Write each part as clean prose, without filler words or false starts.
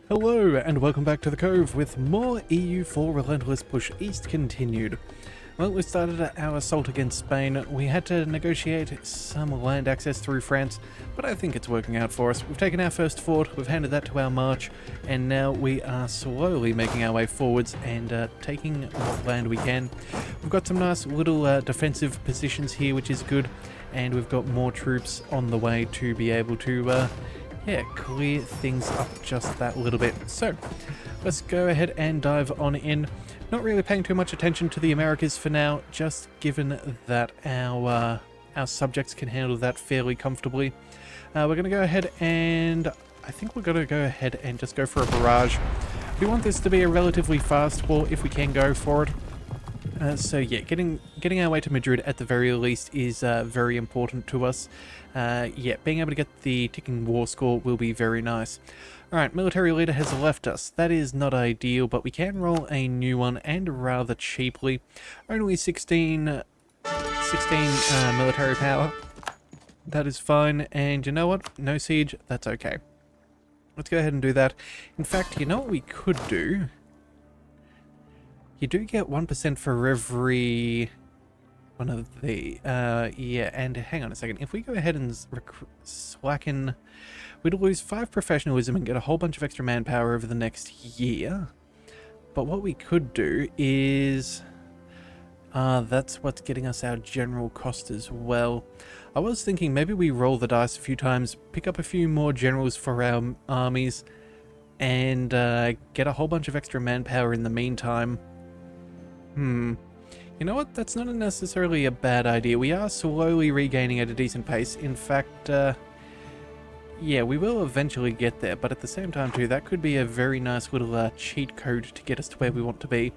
Hello and welcome back to the Cove with more EU4 Relentless Push East continued. Well, we started our assault against Spain. We had to negotiate some land access through France, but I think it's working out for us. We've taken our first fort, we've handed that to our march, and now we are slowly making our way forwards and taking what land we can. We've got some nice little defensive positions here, which is good, and we've got more troops on the way to be able to clear things up just that little bit. So, let's go ahead and dive on in. Not really paying too much attention to the Americas for now, just given that our subjects can handle that fairly comfortably. We're going to go ahead and I think we're going to go ahead and just go for a barrage. We want this to be a relatively fast war if we can go for it. So yeah, getting our way to Madrid at the very least is very important to us. Being able to get the ticking war score will be very nice. Alright, military leader has left us. That is not ideal, but we can roll a new one, and rather cheaply. Only 16 military power. That is fine, and you know what? No siege, that's okay. Let's go ahead and do that. In fact, you know what we could do? You do get 1% for every one of the, and hang on a second. If we go ahead and slacken, we'd lose 5 professionalism and get a whole bunch of extra manpower over the next year. But what we could do is, that's what's getting us our general cost as well. I was thinking maybe we roll the dice a few times, pick up a few more generals for our armies, and get a whole bunch of extra manpower in the meantime. You know what? That's not necessarily a bad idea. We are slowly regaining at a decent pace. In fact, yeah, we will eventually get there, but at the same time too, that could be a very nice little cheat code to get us to where we want to be.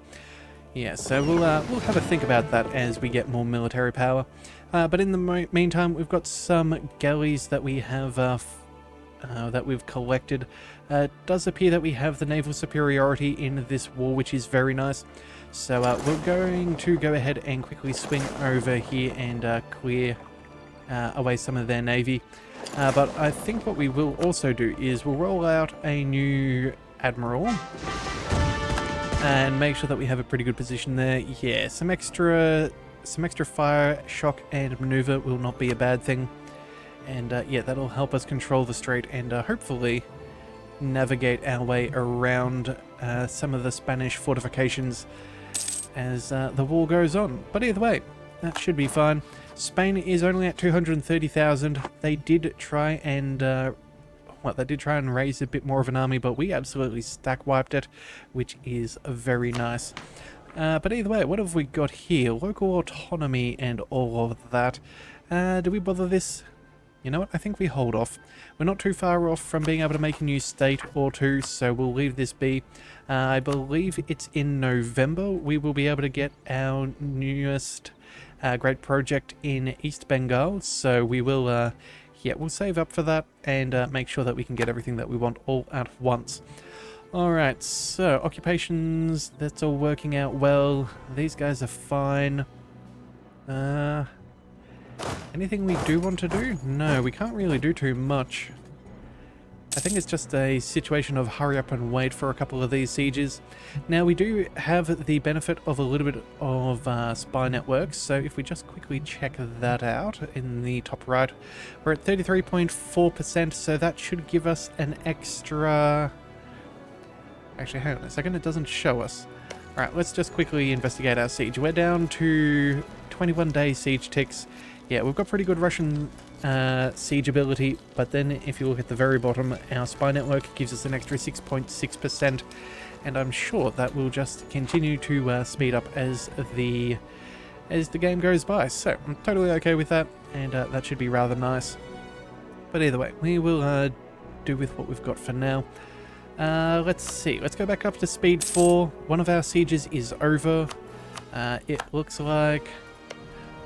Yeah, so we'll have a think about that as we get more military power. But in the meantime, we've got some galleys that we have that we've collected. It does appear that we have the naval superiority in this war, which is very nice. So we're going to go ahead and quickly swing over here and clear away some of their navy. But I think what we will also do is we'll roll out a new admiral and make sure that we have a pretty good position there. Yeah, some extra fire, shock, and maneuver will not be a bad thing. And yeah, that'll help us control the strait and hopefully navigate our way around some of the Spanish fortifications as the war goes on. But either way, that should be fine. Spain is only at 230,000. They did try and raise a bit more of an army, but we absolutely stack wiped it, which is very nice. But either way, what have we got here? Local autonomy and all of that. Do we bother this? You know what? I think we hold off. We're not too far off from being able to make a new state or two, so we'll leave this be. I believe it's in November we will be able to get our newest great project in East Bengal, so we will, we'll save up for that and make sure that we can get everything that we want all at once. Alright, so occupations, that's all working out well. These guys are fine. Anything we do want to do? No, we can't really do too much. I think it's just a situation of hurry up and wait for a couple of these sieges. Now, we do have the benefit of a little bit of spy networks, so if we just quickly check that out in the top right, we're at 33.4%, so that should give us an extra... Actually, hang on a second, it doesn't show us. Alright, let's just quickly investigate our siege. We're down to 21-day siege ticks. Yeah, we've got pretty good Russian siege ability, but then if you look at the very bottom, our spy network gives us an extra 6.6%, and I'm sure that will just continue to speed up as the game goes by. So I'm totally okay with that, and that should be rather nice. But either way, we will do with what we've got for now. Let's see, let's go back up to speed 4. One of our sieges is over. It looks like...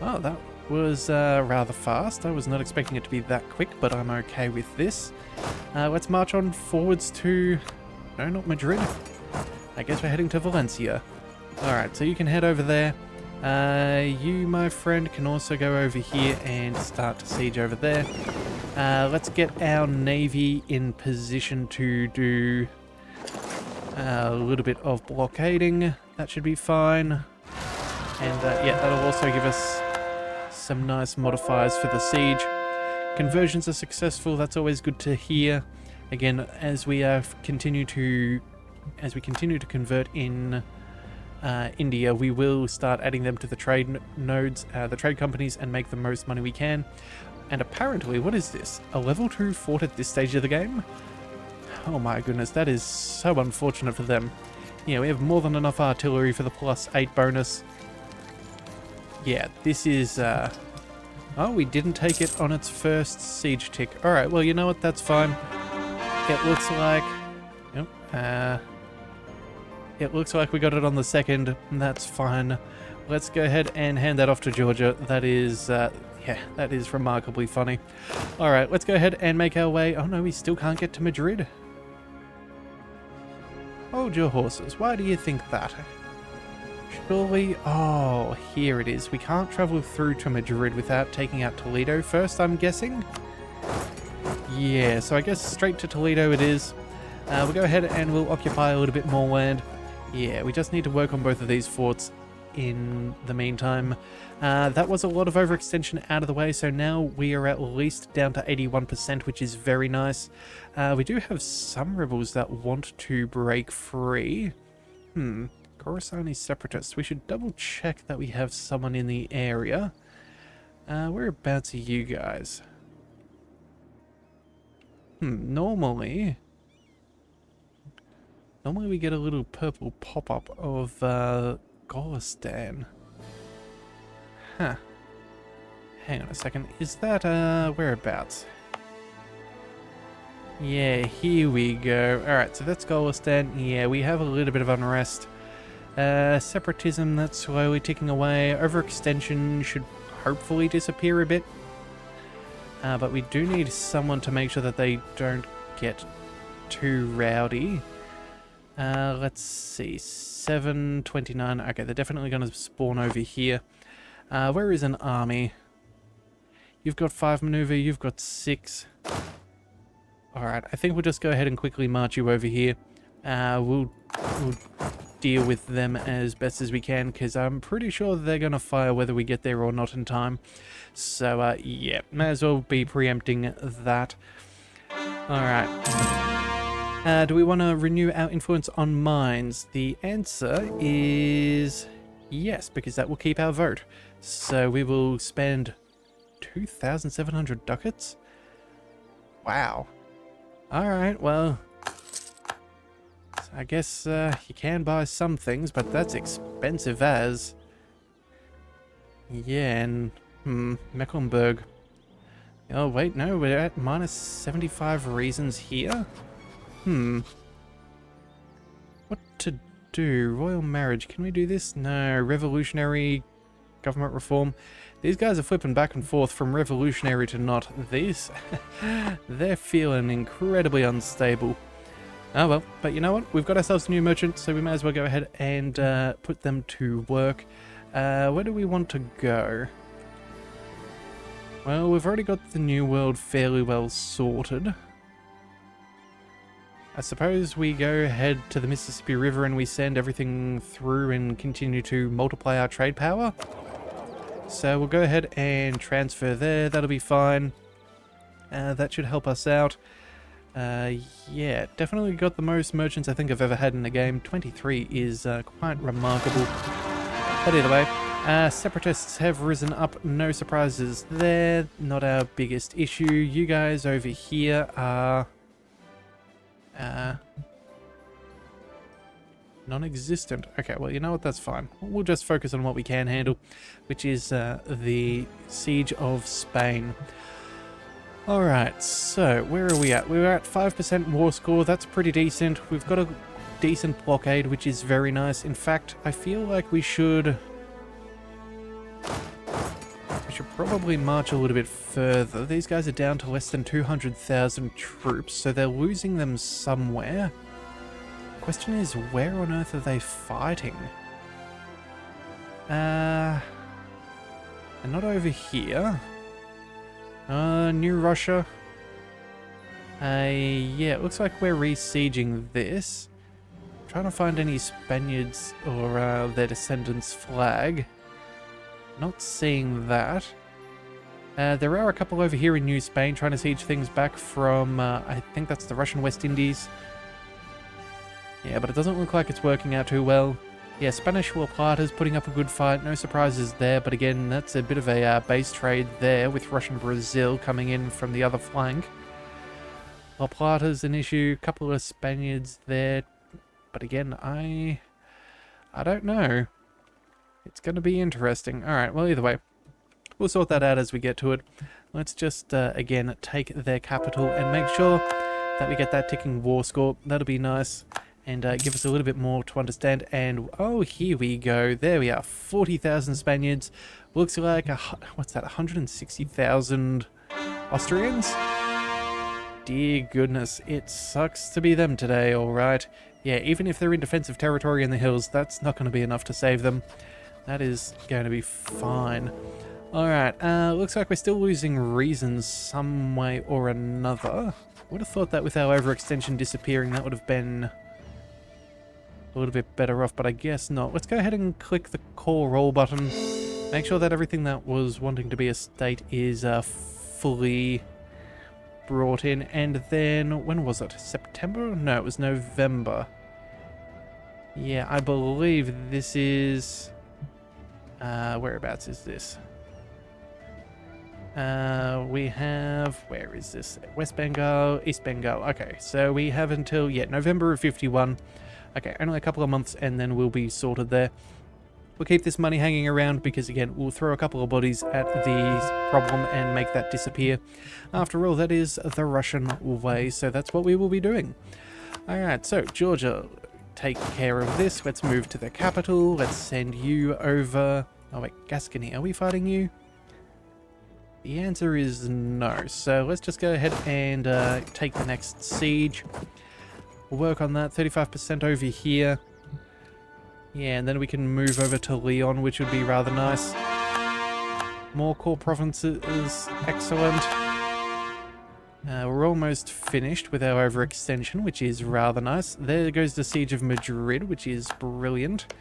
Oh, that was rather fast. I was not expecting it to be that quick, but I'm okay with this. Let's march on forwards to... No, not Madrid. I guess we're heading to Valencia. Alright, so you can head over there. You, my friend, can also go over here and start to siege over there. Let's get our navy in position to do A little bit of blockading, that should be fine. And yeah, that'll also give us some nice modifiers for the siege. Conversions are successful, that's always good to hear. Again, as we continue to convert in India, we will start adding them to the trade nodes, the trade companies, and make the most money we can. And apparently, what is this? A level 2 fort at this stage of the game? Oh my goodness, that is so unfortunate for them. Yeah, we have more than enough artillery for the +8 bonus. Yeah, this is... Oh, we didn't take it on its first siege tick. Alright, well, you know what? That's fine. It looks like... Yep, it looks like we got it on the second. That's fine. Let's go ahead and hand that off to Georgia. That is... yeah, that is remarkably funny. Alright, let's go ahead and make our way... Oh no, we still can't get to Madrid. Hold your horses. Why do you think that? Surely... Oh, here it is. We can't travel through to Madrid without taking out Toledo first, I'm guessing? Yeah, so I guess straight to Toledo it is. We'll go ahead and we'll occupy a little bit more land. Yeah, we just need to work on both of these forts in the meantime. That was a lot of overextension out of the way, so now we are at least down to 81%, which is very nice. We do have some rebels that want to break free. Khorassani separatists. We should double check that we have someone in the area. Whereabouts are you guys? Normally we get a little purple pop-up of Golistan. Huh. Hang on a second. Is that, whereabouts? Yeah, here we go. Alright, so that's Golistan. Yeah, we have a little bit of unrest. Separatism, that's slowly ticking away. Overextension should hopefully disappear a bit. But we do need someone to make sure that they don't get too rowdy. Let's see. 729. Okay, they're definitely going to spawn over here. Where is an army? You've got 5 maneuver, you've got 6. Alright, I think we'll just go ahead and quickly march you over here. We'll deal with them as best as we can, because I'm pretty sure they're going to fire whether we get there or not in time. So, yeah, may as well be preempting that. Alright. Do we want to renew our influence on mines? The answer is yes, because that will keep our vote. So we will spend 2,700 ducats? Wow. Alright, well... I guess you can buy some things, but that's expensive as... Yeah, and... Mecklenburg. Oh, wait, no, we're at minus 75 reasons here? What to do? Royal marriage. Can we do this? No. Revolutionary government reform. These guys are flipping back and forth from revolutionary to not. These... they're feeling incredibly unstable. Oh well, but you know what? We've got ourselves a new merchant, so we may as well go ahead and put them to work. Where do we want to go? Well, we've already got the New World fairly well sorted. I suppose we go ahead to the Mississippi River and we send everything through and continue to multiply our trade power. So we'll go ahead and transfer there, that'll be fine. That should help us out. Yeah, definitely got the most merchants I think I've ever had in the game. 23 is quite remarkable. But either way, separatists have risen up, no surprises there. Not our biggest issue. You guys over here are... non-existent. Okay, well, you know what? That's fine. We'll just focus on what we can handle, which is the Siege of Spain. Alright, so where are we at? We're at 5% war score. That's pretty decent. We've got a decent blockade, which is very nice. In fact, I feel like we should probably march a little bit further. These guys are down to less than 200,000 troops, so they're losing them somewhere. Question is, where on earth are they fighting? They're not over here. New Russia. Yeah, it looks like we're re-sieging this. trying to find any Spaniards or their descendants' flag. Not seeing that. There are a couple over here in New Spain trying to siege things back from, I think that's the Russian West Indies. Yeah, but it doesn't look like it's working out too well. Yeah, Spanish La Plata's putting up a good fight. No surprises there, but again, that's a bit of a base trade there with Russian Brazil coming in from the other flank. La Plata's an issue, a couple of Spaniards there, but again, I don't know. It's going to be interesting. Alright, well, either way, we'll sort that out as we get to it. Let's just, again, take their capital and make sure that we get that ticking war score. That'll be nice. And give us a little bit more to understand. And, oh, here we go. There we are. 40,000 Spaniards. Looks like, what's that, 160,000 Austrians? Dear goodness, it sucks to be them today, alright. Yeah, even if they're in defensive territory in the hills, that's not going to be enough to save them. That is going to be fine. Alright, looks like we're still losing reasons some way or another. Would have thought that with our overextension disappearing, that would have been a little bit better off, but I guess not. Let's go ahead and click the call roll button. Make sure that everything that was wanting to be a state is fully brought in. And then, when was it? September? No, it was November. Yeah, I believe this is... whereabouts is this? We have... Where is this? West Bengal, East Bengal. Okay, so we have until, yeah, November of 51. Okay, only a couple of months and then we'll be sorted there. We'll keep this money hanging around because, again, we'll throw a couple of bodies at the problem and make that disappear. After all, that is the Russian way, so that's what we will be doing. Alright, so, Georgia, take care of this. Let's move to the capital. Let's send you over... Oh, wait, Gascony, are we fighting you? The answer is no, so let's just go ahead and take the next siege. We'll work on that, 35% over here. Yeah, and then we can move over to Leon, which would be rather nice. More core provinces, excellent. We're almost finished with our overextension, which is rather nice. There goes the Siege of Madrid, which is brilliant.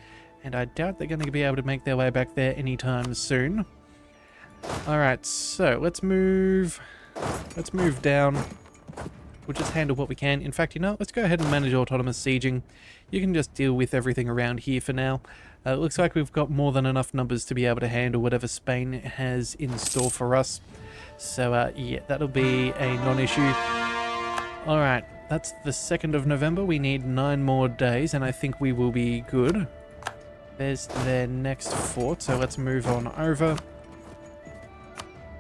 And I doubt they're going to be able to make their way back there anytime soon. Alright, so let's move down. We'll just handle what we can. In fact, you know, let's go ahead and manage autonomous sieging. You can just deal with everything around here for now. It looks like we've got more than enough numbers to be able to handle whatever Spain has in store for us. So, yeah, that'll be a non-issue. Alright, that's the 2nd of November. We need 9 more days, and I think we will be good. There's their next fort, so let's move on over.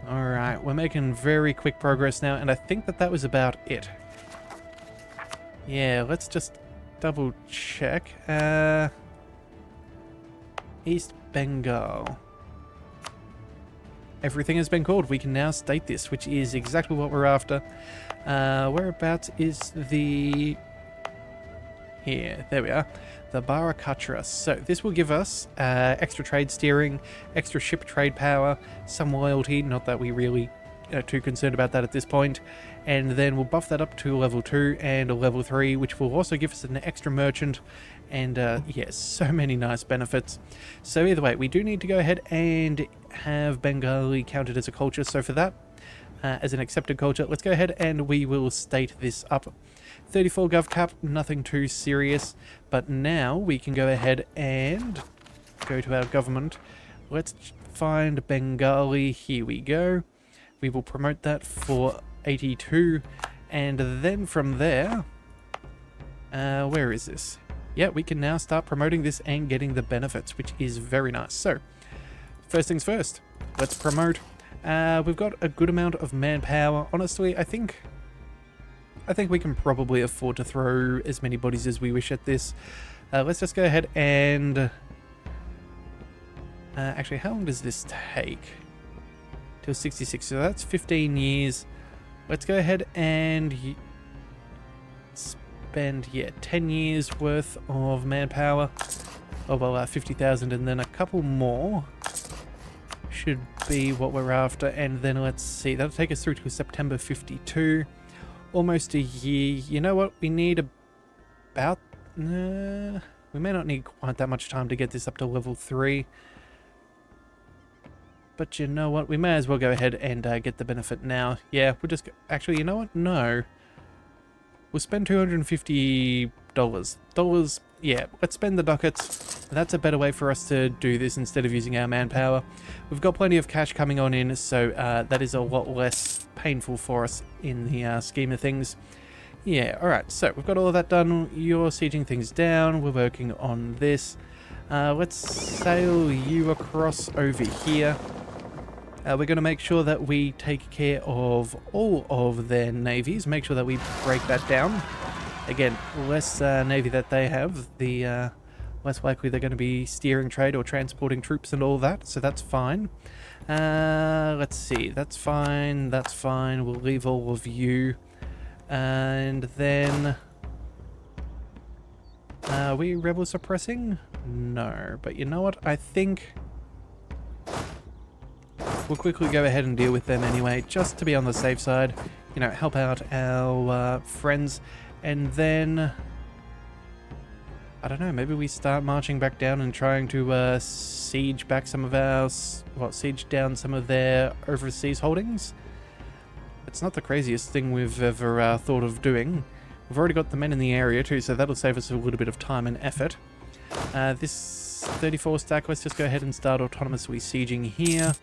Alright, we're making very quick progress now, and I think that was about it. Yeah, let's just double check. East Bengal. Everything has been called. We can now state this, which is exactly what we're after. Whereabouts is the... Here, there we are. The Barakatra. So this will give us extra trade steering, extra ship trade power, some loyalty, not that we really are too concerned about that at this point. And then we'll buff that up to level 2 and a level 3, which will also give us an extra merchant. And yes, so many nice benefits. So either way, we do need to go ahead and have Bengali counted as a culture. So for that, as an accepted culture, let's go ahead and we will state this up. 34 gov cap, nothing too serious, but now we can go ahead and go to our government. Let's find Bengali, here we go. We will promote that for 82, and then from there, where is this? Yeah, we can now start promoting this and getting the benefits, which is very nice. So, first things first, let's promote. We've got a good amount of manpower. Honestly, I think we can probably afford to throw as many bodies as we wish at this. Let's just go ahead and... actually, how long does this take? Till 66, so that's 15 years. Let's go ahead and spend, yeah, 10 years worth of manpower. Oh, well, 50,000, and then a couple more should be what we're after. And then let's see, that'll take us through to September 52. Almost a year. You know what? We need about We may not need quite that much time to get this up to level 3. But you know what? We may as well go ahead and get the benefit now. Yeah, we'll just... Actually, you know what? No. We'll spend $250. Yeah, let's spend the ducats. That's a better way for us to do this instead of using our manpower. We've got plenty of cash coming on in, so that is a lot less painful for us in the scheme of things. Yeah, alright, so we've got all of that done. You're sieging things down. We're working on this. Let's sail you across over here. We're going to make sure that we take care of all of their navies. Make sure that we break that down. Again, less navy that they have, the less likely they're going to be steering trade or transporting troops and all that. So that's fine. Let's see. That's fine. That's fine. We'll leave all of you. And then... Are we rebel suppressing? No. But you know what? I think... We'll quickly go ahead and deal with them anyway, just to be on the safe side. You know, help out our friends. And then... I don't know, maybe we start marching back down and trying to siege back some of our... Well, siege down some of their overseas holdings. It's not the craziest thing we've ever thought of doing. We've already got the men in the area too, so that'll save us a little bit of time and effort. This 34 stack, let's just go ahead and start autonomously sieging here.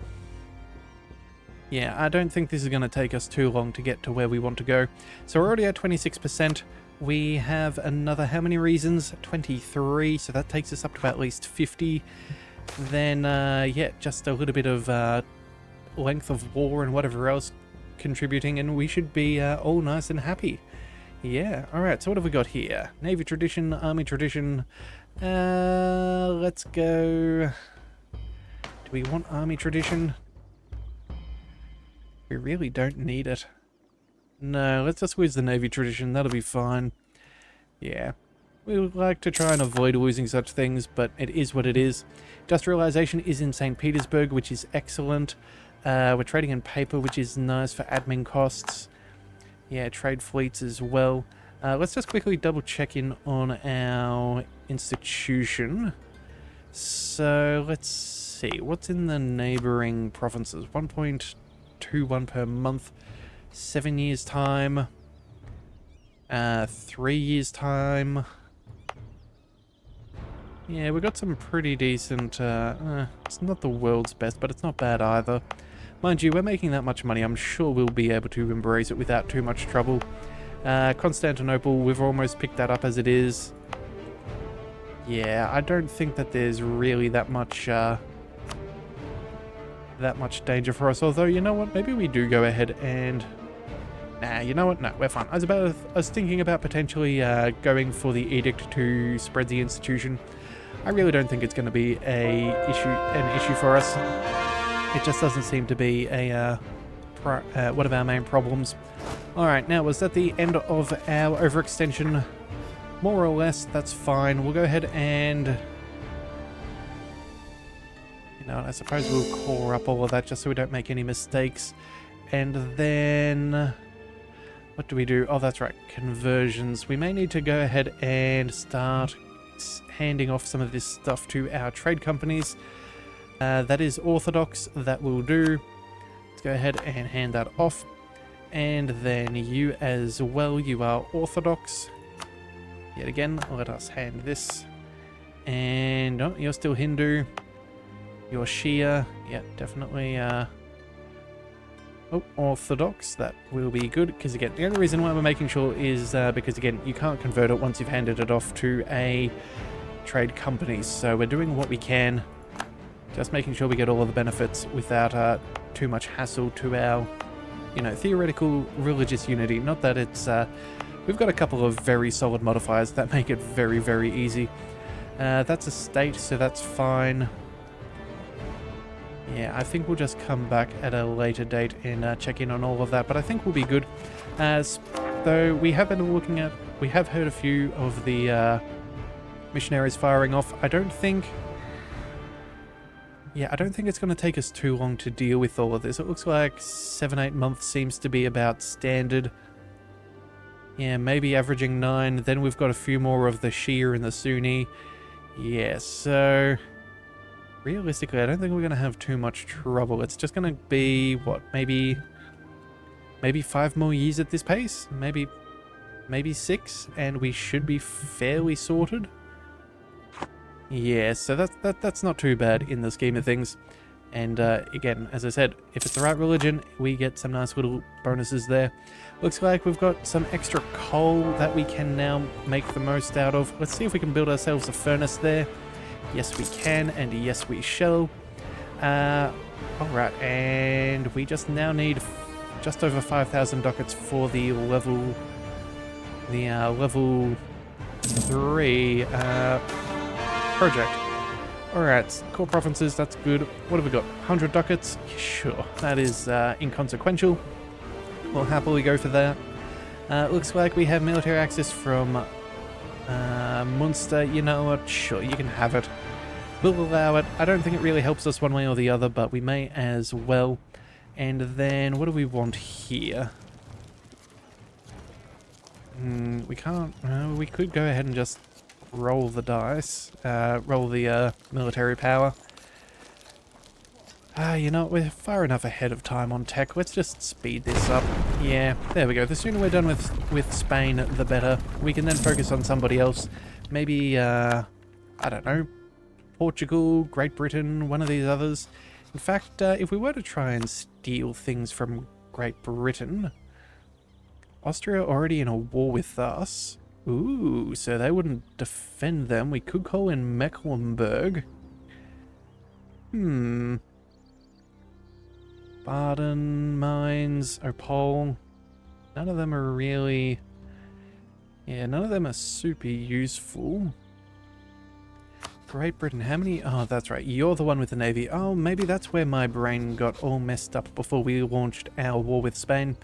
Yeah, I don't think this is going to take us too long to get to where we want to go. So we're already at 26%. We have another, how many reasons? 23, so that takes us up to at least 50. Then, yeah, just a little bit of length of war and whatever else contributing, and we should be all nice and happy. Yeah, alright, so what have we got here? Navy tradition, army tradition. Let's go... Do we want army tradition? We really don't need it. No, let's just use the Navy tradition. That'll be fine. Yeah. We would like to try and avoid losing such things, but it is what it is. Industrialization is in St. Petersburg, which is excellent. We're trading in paper, which is nice for admin costs. Yeah, trade fleets as well. Let's just quickly double check in on our institution. So, let's see. What's in the neighboring provinces? 1.21 per month. 7 years time. 3 years time. Yeah, we've got some pretty decent... it's not the world's best, but it's not bad either. Mind you, we're making that much money. I'm sure we'll be able to embrace it without too much trouble. Constantinople, we've almost picked that up as it is. Yeah, I don't think that there's really that much danger for us. Although, you know what? Maybe we do go ahead and... Nah, you know what? No, we're fine. I was thinking about potentially going for the edict to spread the institution. I really don't think it's going to be an issue for us. It just doesn't seem to be a one of our main problems. Alright, now was that the end of our overextension? More or less, that's fine. We'll go ahead and... You know, I suppose we'll core up all of that just so we don't make any mistakes. And then... What do we do? Oh, that's right, conversions. We may need to go ahead and start handing off some of this stuff to our trade companies. That is orthodox, that will do. Let's go ahead and hand that off. And then you as well, you are orthodox. Yet again, let us hand this. And oh, you're still Hindu. You're Shia. Yeah, definitely orthodox. That will be good, because again, the only reason why we're making sure is because again, you can't convert it once you've handed it off to a trade company. So we're doing what we can. Just making sure we get all of the benefits without too much hassle to our, you know, theoretical religious unity. Not that it's... we've got a couple of very solid modifiers that make it very, very easy. That's a state, so that's fine. Yeah, I think we'll just come back at a later date and check in on all of that, but I think we'll be good. Though we have been looking at... We have heard a few of the missionaries firing off. I don't think... Yeah, I don't think it's going to take us too long to deal with all of this. It looks like 7-8 months seems to be about standard. Yeah, maybe averaging 9. Then we've got a few more of the Shia and the Sunni. Yeah, so realistically, I don't think we're going to have too much trouble. It's just going to be, what, maybe 5 more years at this pace? Maybe 6, and we should be fairly sorted. Yeah, so that's not too bad in the scheme of things. And again, as I said, if it's the right religion, we get some nice little bonuses there. Looks like we've got some extra coal that we can now make the most out of. Let's see if we can build ourselves a furnace there. Yes, we can, and yes, we shall. Alright, and we just now need just over 5,000 ducats for the level 3 project. Alright, core provinces, that's good. What have we got? 100 ducats? Sure, that is inconsequential. We'll happily go for that. Looks like we have military access from Munster. You know what? Sure, you can have it. We'll allow it. I don't think it really helps us one way or the other, but we may as well. And then, what do we want here? We can't... we could go ahead and just roll the dice. Roll the military power. You know, we're far enough ahead of time on tech. Let's just speed this up. Yeah, there we go. The sooner we're done with Spain, the better. We can then focus on somebody else. Maybe, I don't know, Portugal, Great Britain, one of these others. In fact, if we were to try and steal things from Great Britain, Austria already in a war with us. Ooh, so they wouldn't defend them. We could call in Mecklenburg. Baden, Mainz, Opole. None of them are really... Yeah, none of them are super useful. Great Britain, how many... Oh, that's right, you're the one with the navy. Oh, maybe that's where my brain got all messed up before we launched our war with Spain.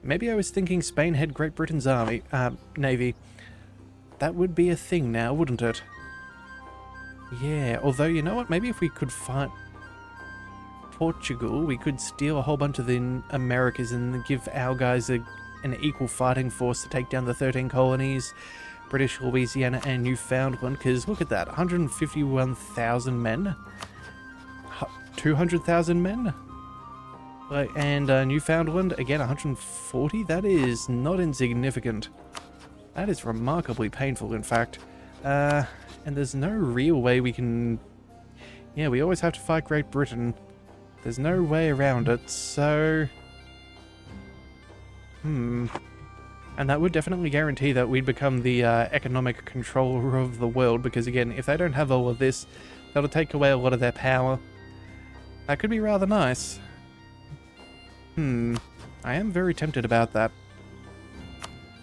Maybe I was thinking Spain had Great Britain's navy. That would be a thing now, wouldn't it? Yeah, although, you know what? Maybe if we could fight Portugal, we could steal a whole bunch of the Americas and give our guys an equal fighting force to take down the 13 colonies. British Louisiana and Newfoundland, because look at that, 151,000 men, 200,000 men, and Newfoundland, again, 140, that is not insignificant. That is remarkably painful, in fact. And there's no real way we can... Yeah, we always have to fight Great Britain. There's no way around it, so... And that would definitely guarantee that we'd become the economic controller of the world, because again, if they don't have all of this, that'll take away a lot of their power. That could be rather nice. I am very tempted about that.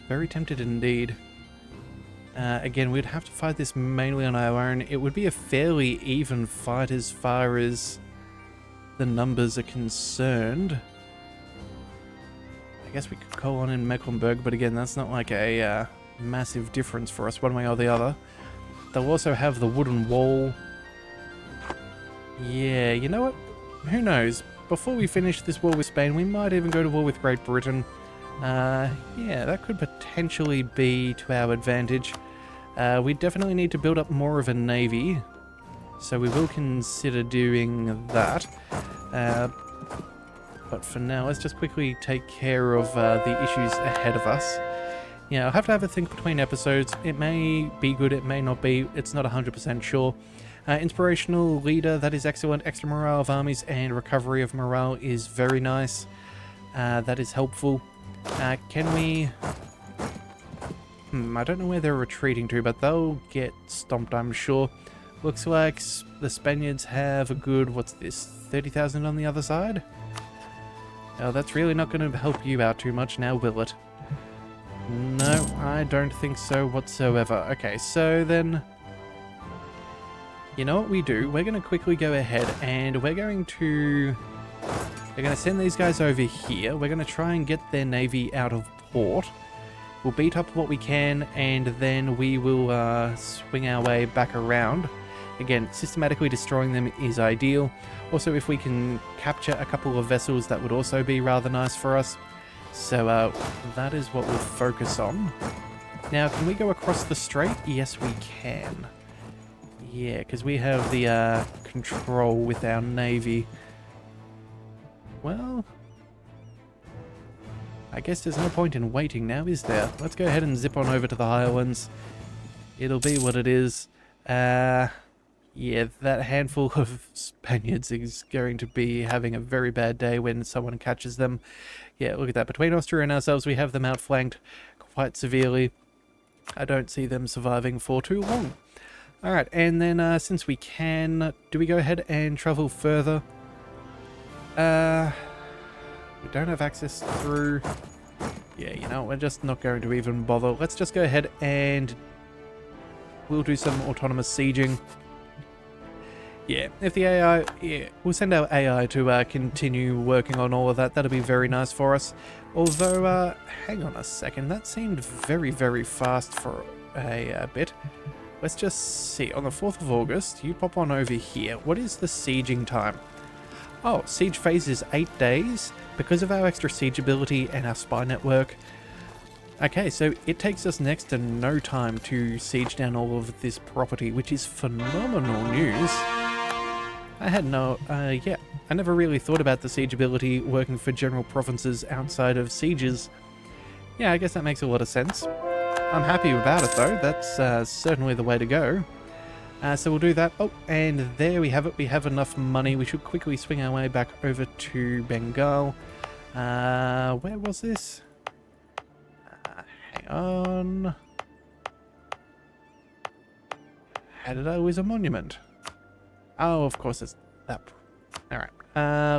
Very tempted indeed. Again, we'd have to fight this mainly on our own. It would be a fairly even fight as far as the numbers are concerned. I guess we could call on in Mecklenburg, but again, that's not like a massive difference for us one way or the other. They'll also have the wooden wall. Yeah, you know what? Who knows? Before we finish this war with Spain, we might even go to war with Great Britain. Yeah, that could potentially be to our advantage. We definitely need to build up more of a navy, so we will consider doing that. But for now, let's just quickly take care of the issues ahead of us. Yeah, I'll have to have a think between episodes. It may be good, it may not be. It's not 100% sure. Inspirational leader, that is excellent. Extra morale of armies and recovery of morale is very nice. That is helpful. Can we... I don't know where they're retreating to, but they'll get stomped, I'm sure. Looks like the Spaniards have a good, what's this, 30,000 on the other side? Oh, that's really not going to help you out too much now, will it? No, I don't think so whatsoever. Okay, so then... You know what we do? We're going to quickly go ahead and we're going to send these guys over here. We're going to try and get their navy out of port. We'll beat up what we can, and then we will swing our way back around. Again, systematically destroying them is ideal. Also, if we can capture a couple of vessels, that would also be rather nice for us. So that is what we'll focus on. Now, can we go across the strait? Yes, we can. Yeah, because we have the control with our navy. Well, I guess there's no point in waiting now, is there? Let's go ahead and zip on over to the Highlands. It'll be what it is. Yeah, that handful of Spaniards is going to be having a very bad day when someone catches them. Yeah, look at that. Between Austria and ourselves, we have them outflanked quite severely. I don't see them surviving for too long. Alright, and then since we can, do we go ahead and travel further? We don't have access through... Yeah, you know, we're just not going to even bother. Let's just go ahead and we'll do some autonomous sieging. Yeah, if the AI... Yeah, we'll send our AI to continue working on all of that. That'll be very nice for us. Although, hang on a second. That seemed very, very fast for a bit. Let's just see. On the 4th of August, you pop on over here. What is the sieging time? Oh, siege phase is 8 days. Because of our extra siege ability and our spy network. Okay, so it takes us next to no time to siege down all of this property, which is phenomenal news. I had no, yeah, I never really thought about the siege ability working for general provinces outside of sieges. Yeah, I guess that makes a lot of sense. I'm happy about it though, that's certainly the way to go. So we'll do that. Oh, and there we have it, we have enough money. We should quickly swing our way back over to Bengal. Where was this? Hang on. How did I lose a monument? Oh, of course it's that. Alright,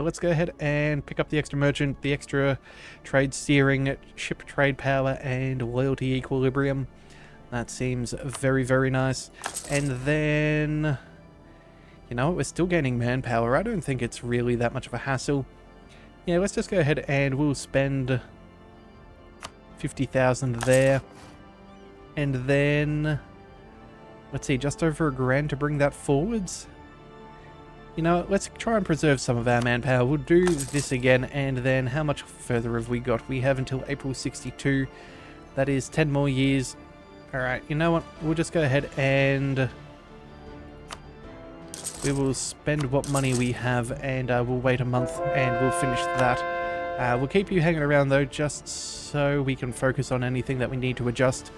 let's go ahead and pick up the extra merchant, the extra trade steering, ship trade power, and loyalty equilibrium. That seems very, very nice. And then, you know, we're still gaining manpower. I don't think it's really that much of a hassle. Yeah, let's just go ahead and we'll spend 50,000 there. And then, let's see, just over $1,000 to bring that forwards. You know, let's try and preserve some of our manpower. We'll do this again, and then how much further have we got? We have until April 62. That is 10 more years. Alright, you know what? We'll just go ahead and we will spend what money we have, and we'll wait a month and we'll finish that. We'll keep you hanging around though, just so we can focus on anything that we need to adjust.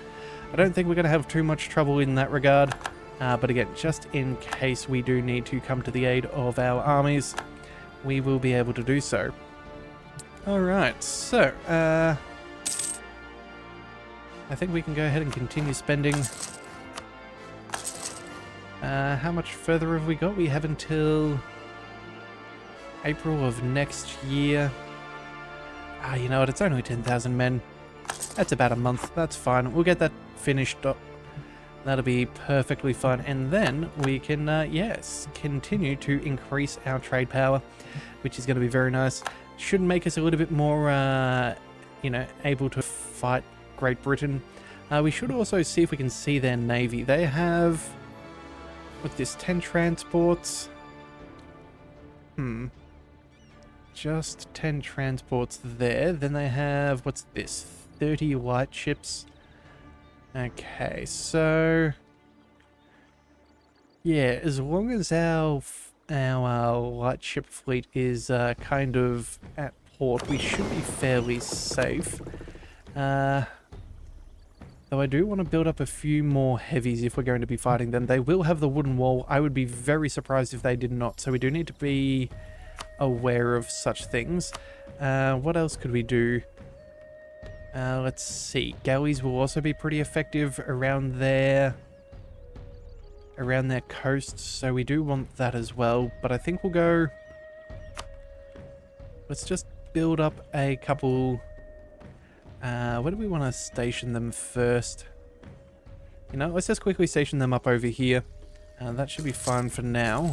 I don't think we're going to have too much trouble in that regard. But again, just in case we do need to come to the aid of our armies, we will be able to do so. Alright, so, I think we can go ahead and continue spending. How much further have we got? We have until April of next year. You know what, it's only 10,000 men. That's about a month, that's fine. We'll get that finished up. That'll be perfectly fine, and then we can, yes, continue to increase our trade power, which is going to be very nice. Should make us a little bit more, you know, able to fight Great Britain. We should also see if we can see their navy. They have, what's this, 10 transports? Just 10 transports there. Then they have, what's this, 30 light ships. Okay, so yeah, as long as our light ship fleet is kind of at port, we should be fairly safe. Though I do want to build up a few more heavies if we're going to be fighting them. They will have the wooden wall. I would be very surprised if they did not, so we do need to be aware of such things. What else could we do? Let's see. Galleys will also be pretty effective around their coasts, so we do want that as well. But I think we'll go... Let's just build up a couple... where do we want to station them first? You know, let's just quickly station them up over here. That should be fine for now.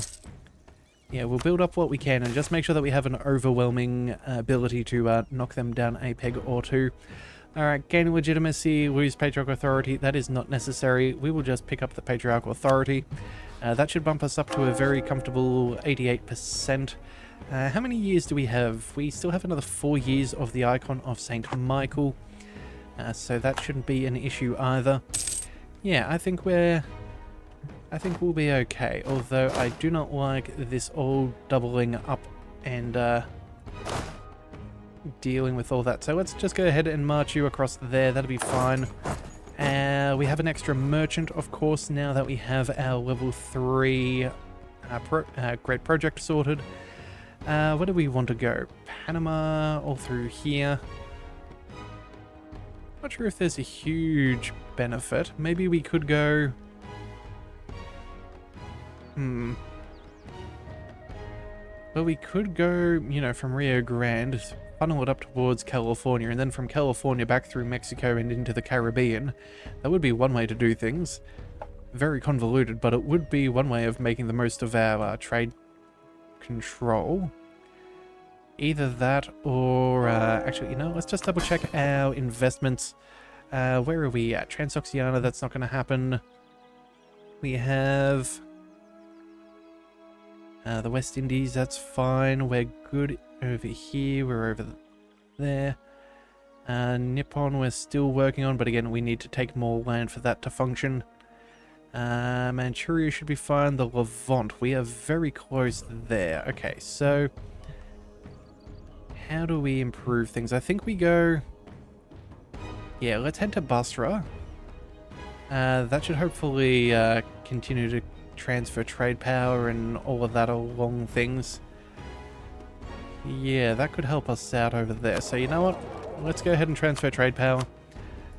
Yeah, we'll build up what we can and just make sure that we have an overwhelming ability to knock them down a peg or two. Alright, gain legitimacy, lose patriarchal authority. That is not necessary. We will just pick up the patriarchal authority. That should bump us up to a very comfortable 88%. How many years do we have? We still have another 4 years of the icon of Saint Michael, so that shouldn't be an issue either. Yeah, I think we'll be okay, although I do not like this all doubling up and dealing with all that. So let's just go ahead and march you across there, that'll be fine. We have an extra merchant, of course, now that we have our level 3 great project sorted. Where do we want to go? Panama, all through here. Not sure if there's a huge benefit. Maybe we could go... Well, we could go, you know, from Rio Grande, funnel it up towards California, and then from California back through Mexico and into the Caribbean. That would be one way to do things. Very convoluted, but it would be one way of making the most of our trade control. Either that or... actually, you know, let's just double check our investments. Where are we at? Transoxiana, that's not going to happen. We have... the West Indies, that's fine. We're good over here. We're over there. Nippon, we're still working on, but again, we need to take more land for that to function. Manchuria should be fine. The Levant, we are very close there. Okay, so how do we improve things? I think we go... Yeah, let's head to Basra. That should hopefully continue to transfer trade power and all of that along things. Yeah, that could help us out over there. So you know what? Let's go ahead and transfer trade power.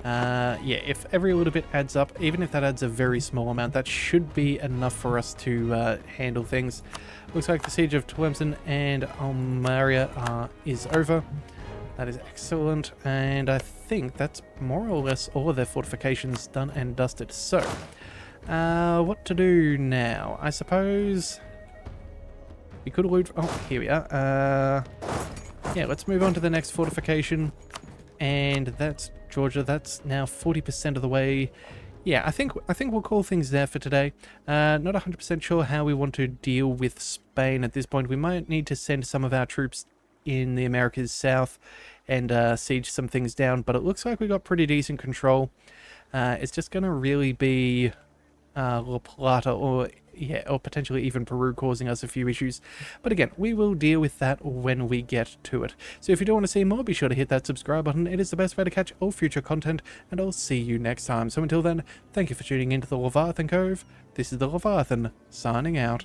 Yeah, if every little bit adds up, even if that adds a very small amount, that should be enough for us to handle things. Looks like the siege of Tlemcen and Almeria is over. That is excellent, and I think that's more or less all of their fortifications done and dusted. So, what to do now? I suppose we could loot... Oh, here we are. Yeah, let's move on to the next fortification, and that's Georgia. That's now 40% of the way. Yeah, I think we'll call things there for today. Not 100% sure how we want to deal with Spain at this point. We might need to send some of our troops in the Americas south and siege some things down, but it looks like we got pretty decent control. It's just going to really be La Plata or potentially even Peru causing us a few issues. But again, we will deal with that when we get to it. So if you do want to see more, be sure to hit that subscribe button. It is the best way to catch all future content, and I'll see you next time. So until then, thank you for tuning into the Leviathan Cove. This is the Leviathan, signing out.